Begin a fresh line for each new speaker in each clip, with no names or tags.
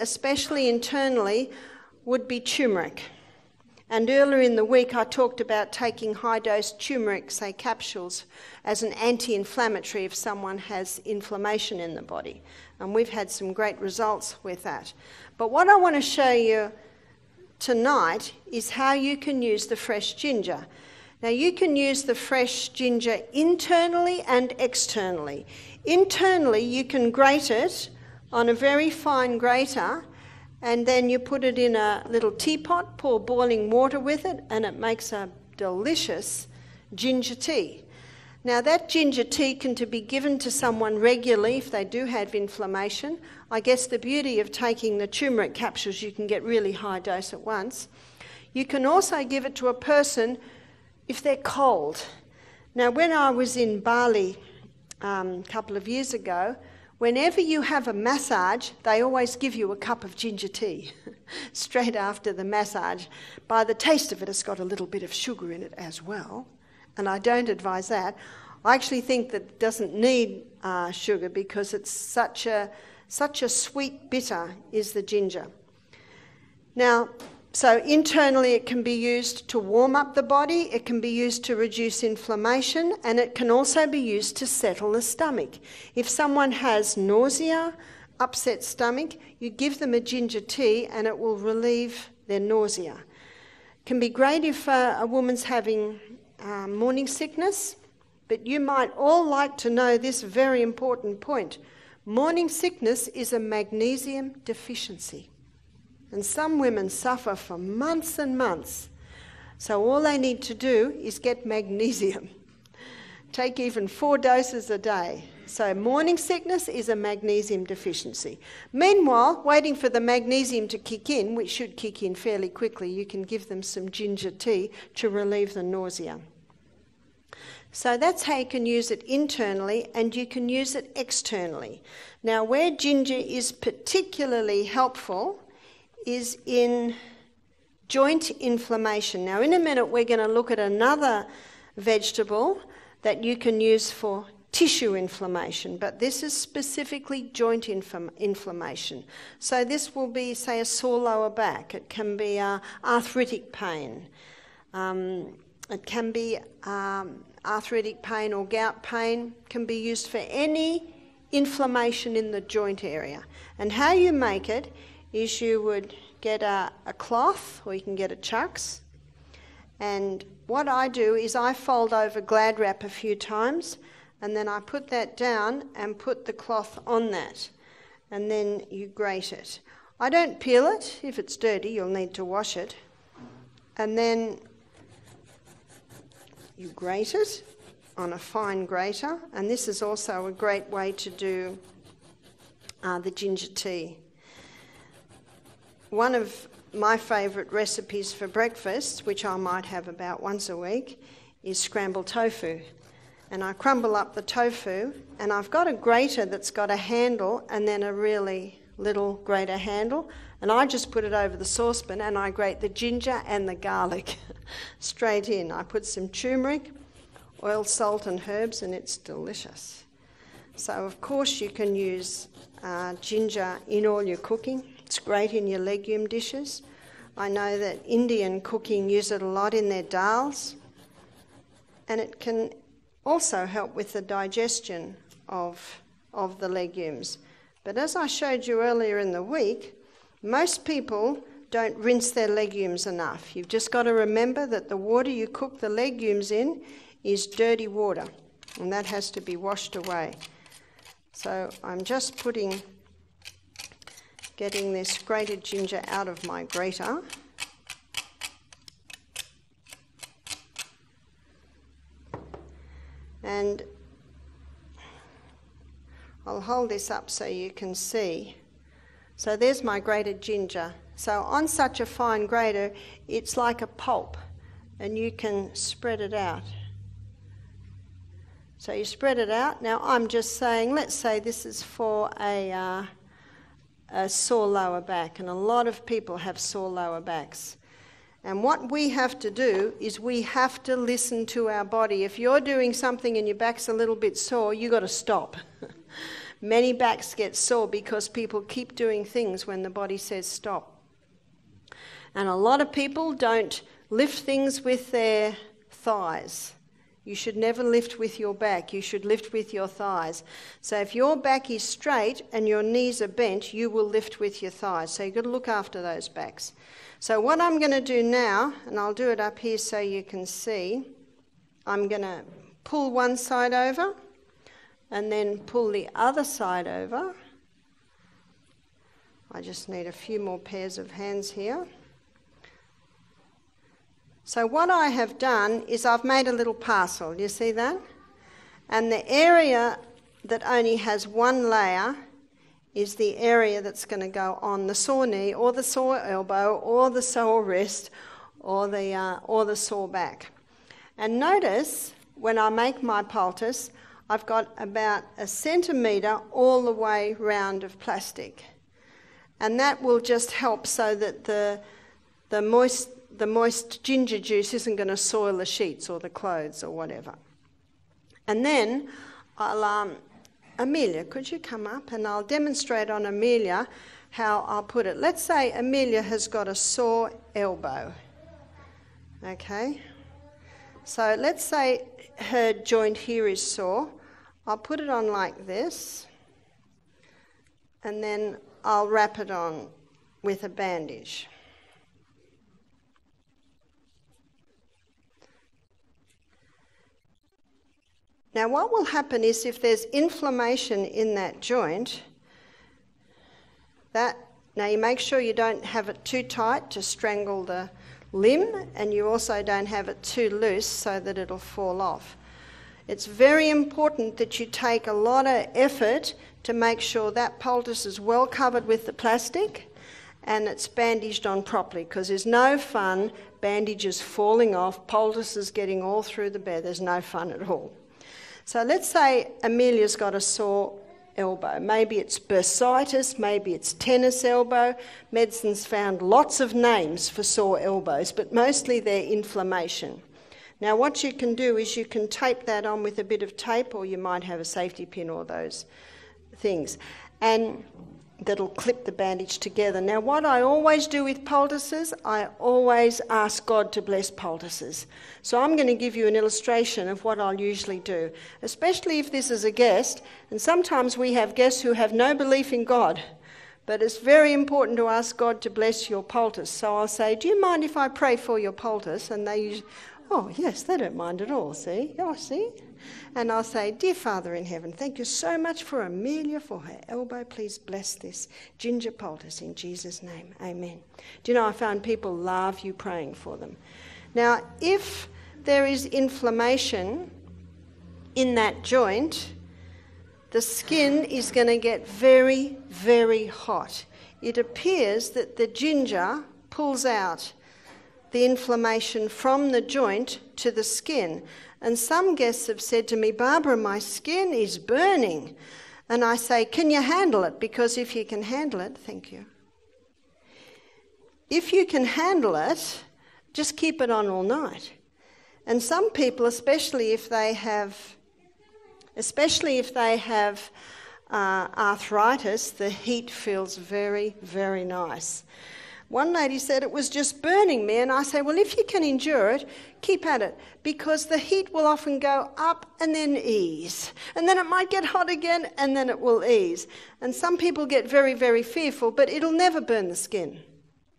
especially internally, would be turmeric. And earlier in the week I talked about taking high-dose turmeric, say capsules, as an anti-inflammatory if someone has inflammation in the body. And we've had some great results with that. But what I want to show you tonight is how you can use the fresh ginger. Now you can use the fresh ginger internally and externally. Internally you can grate it on a very fine grater, and then you put it in a little teapot, pour boiling water with it, and it makes a delicious ginger tea. Now that ginger tea can be given to someone regularly if they do have inflammation. I guess the beauty of taking the turmeric capsules, you can get really high dose at once. You can also give it to a person if they're cold. Now when I was in Bali a couple of years ago, whenever you have a massage, they always give you a cup of ginger tea straight after the massage. By the taste of it, it's got a little bit of sugar in it as well, and I don't advise that. I actually think that it doesn't need sugar because it's such a sweet bitter is the ginger. Now, so internally it can be used to warm up the body, it can be used to reduce inflammation, and it can also be used to settle the stomach. If someone has nausea, upset stomach, you give them a ginger tea and it will relieve their nausea. It can be great if a woman's having morning sickness, but you might all like to know this very important point. Morning sickness is a magnesium deficiency. And some women suffer for months and months. So all they need to do is get magnesium. Take even 4 doses a day. So morning sickness is a magnesium deficiency. Meanwhile, waiting for the magnesium to kick in, which should kick in fairly quickly, you can give them some ginger tea to relieve the nausea. So that's how you can use it internally, and you can use it externally. Now where ginger is particularly helpful is in joint inflammation. Now in a minute we're going to look at another vegetable that you can use for tissue inflammation, but this is specifically joint inflammation. So this will be, say, a sore lower back. It can be arthritic pain. It can be arthritic pain or gout pain. Can be used for any inflammation in the joint area. And how you make it is you would get a cloth, or you can get a chucks, and what I do is I fold over Glad wrap a few times, and then I put that down and put the cloth on that, and then you grate it. I don't peel it. If it's dirty, you'll need to wash it, and then you grate it on a fine grater, and this is also a great way to do the ginger tea. One of my favourite recipes for breakfast, which I might have about once a week, is scrambled tofu. And I crumble up the tofu, and I've got a grater that's got a handle and then a really little grater handle, and I just put it over the saucepan and I grate the ginger and the garlic straight in. I put some turmeric, oil, salt and herbs, and it's delicious. So of course you can use ginger in all your cooking. It's great in your legume dishes. I know that Indian cooking use it a lot in their dals, and it can also help with the digestion of the legumes. But as I showed you earlier in the week, most people don't rinse their legumes enough. You've just got to remember that the water you cook the legumes in is dirty water, and that has to be washed away. So I'm just getting this grated ginger out of my grater. And I'll hold this up so you can see. So there's my grated ginger. So on such a fine grater, it's like a pulp, and you can spread it out. So you spread it out. Now I'm just saying, let's say this is for a sore lower back, and a lot of people have sore lower backs. And what we have to do is we have to listen to our body. If you're doing something and your back's a little bit sore, you've got to stop. Many backs get sore because people keep doing things when the body says stop. And a lot of people don't lift things with their thighs. You should never lift with your back. You should lift with your thighs. So if your back is straight and your knees are bent, you will lift with your thighs. So you've got to look after those backs. So what I'm going to do now, and I'll do it up here so you can see, I'm going to pull one side over and then pull the other side over. I just need a few more pairs of hands here. So what I have done is I've made a little parcel. You see that? And the area that only has one layer is the area that's going to go on the sore knee or the sore elbow or the sore wrist or the sore back. And notice when I make my poultice, I've got about 1 centimetre all the way round of plastic. And that will just help so that the moist ginger juice isn't going to soil the sheets or the clothes or whatever. And then Amelia, could you come up and I'll demonstrate on Amelia how I'll put it. Let's say Amelia has got a sore elbow. Okay? So let's say her joint here is sore. I'll put it on like this and then I'll wrap it on with a bandage. Now what will happen is if there's inflammation in that joint, now you make sure you don't have it too tight to strangle the limb, and you also don't have it too loose so that it'll fall off. It's very important that you take a lot of effort to make sure that poultice is well covered with the plastic and it's bandaged on properly, because there's no fun bandages falling off, poultices getting all through the bed. There's no fun at all. So let's say Amelia's got a sore elbow. Maybe it's bursitis, maybe it's tennis elbow. Medicine's found lots of names for sore elbows, but mostly they're inflammation. Now what you can do is you can tape that on with a bit of tape, or you might have a safety pin or those things, and that'll clip the bandage together. Now what I always do with poultices, I always ask God to bless poultices. So I'm going to give you an illustration of what I'll usually do, especially if this is a guest, and sometimes we have guests who have no belief in God, but it's very important to ask God to bless your poultice. So I'll say, do you mind if I pray for your poultice? And they usually, oh yes, they don't mind at all, see? Oh, see? And I'll say, dear Father in heaven, thank you so much for Amelia, for her elbow. Please bless this ginger poultice in Jesus' name. Amen. Do you know, I found people love you praying for them. Now, if there is inflammation in that joint, the skin is going to get very, very hot. It appears that the ginger pulls out the inflammation from the joint to the skin. And some guests have said to me, Barbara, my skin is burning. And I say, can you handle it? Because if you can handle it, thank you. If you can handle it, just keep it on all night. And some people, especially if they have arthritis, the heat feels very, very nice. One lady said it was just burning me, and I say, well, if you can endure it, keep at it, because the heat will often go up and then ease, and then it might get hot again and then it will ease. And some people get very, very fearful, but it'll never burn the skin.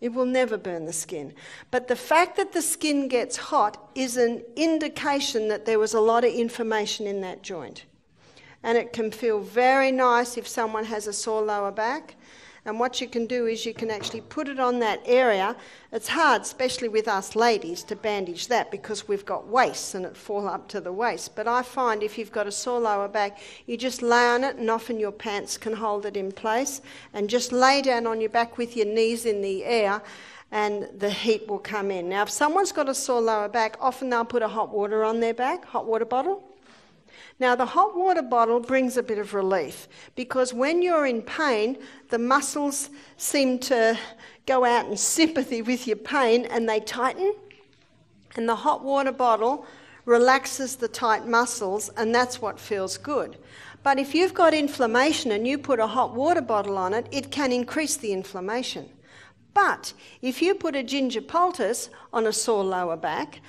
It will never burn the skin. But the fact that the skin gets hot is an indication that there was a lot of inflammation in that joint. And it can feel very nice if someone has a sore lower back. And what you can do is you can actually put it on that area. It's hard, especially with us ladies, to bandage that because we've got waists and it fall up to the waist. But I find if you've got a sore lower back, you just lay on it, and often your pants can hold it in place, and just lay down on your back with your knees in the air, and the heat will come in. Now, if someone's got a sore lower back, often they'll put a hot water on their back, hot water bottle. Now, the hot water bottle brings a bit of relief, because when you're in pain, the muscles seem to go out in sympathy with your pain and they tighten. And the hot water bottle relaxes the tight muscles, and that's what feels good. But if you've got inflammation and you put a hot water bottle on it, it can increase the inflammation. But if you put a ginger poultice on a sore lower back,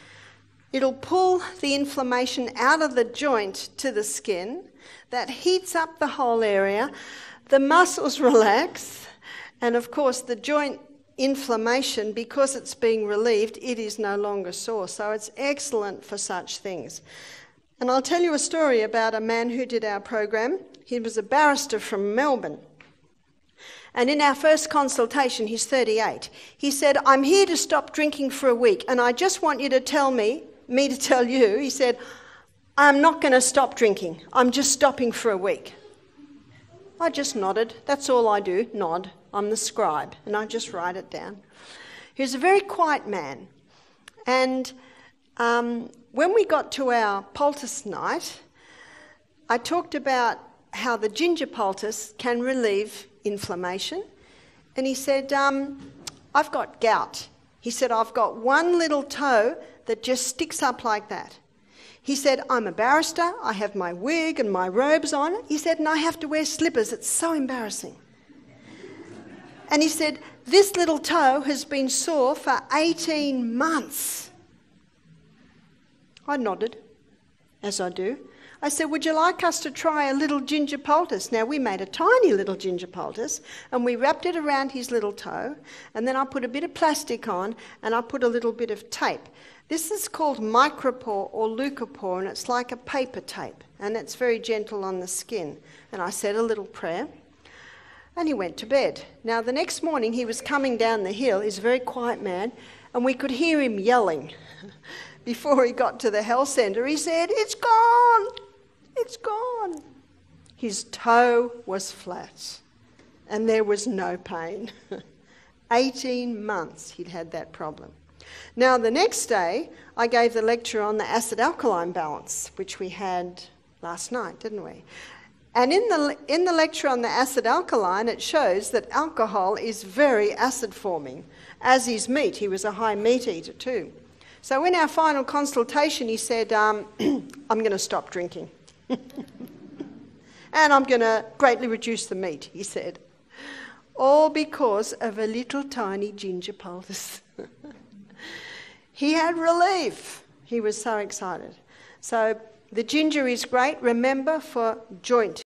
it'll pull the inflammation out of the joint to the skin. That heats up the whole area. The muscles relax. And of course, the joint inflammation, because it's being relieved, it is no longer sore. So it's excellent for such things. And I'll tell you a story about a man who did our program. He was a barrister from Melbourne. And in our first consultation, he's 38. He said, I'm here to stop drinking for a week, and I just want you to tell me to tell you, he said, I'm not going to stop drinking. I'm just stopping for a week. I just nodded. That's all I do, nod. I'm the scribe, and I just write it down. He was a very quiet man. And when we got to our poultice night, I talked about how the ginger poultice can relieve inflammation. And he said, I've got gout. He said, I've got one little toe that just sticks up like that. He said, I'm a barrister. I have my wig and my robes on. He said, and I have to wear slippers. It's so embarrassing. And he said, this little toe has been sore for 18 months. I nodded, as I do. I said, would you like us to try a little ginger poultice? Now, we made a tiny little ginger poultice, and we wrapped it around his little toe, and then I put a bit of plastic on, and I put a little bit of tape. This is called micropore or leucopore, and it's like a paper tape, and it's very gentle on the skin. And I said a little prayer, and he went to bed. Now, the next morning, he was coming down the hill. He's a very quiet man, and we could hear him yelling. Before he got to the health centre, he said, it's gone, it's gone. His toe was flat, and there was no pain. 18 months he'd had that problem. Now, the next day, I gave the lecture on the acid-alkaline balance, which we had last night, didn't we? And in the lecture on the acid-alkaline, it shows that alcohol is very acid-forming, as is meat. He was a high meat eater too. So in our final consultation, he said, I'm going to stop drinking. And I'm going to greatly reduce the meat, he said. All because of a little tiny ginger poultice. He had relief. He was so excited. So the ginger is great, remember, for joint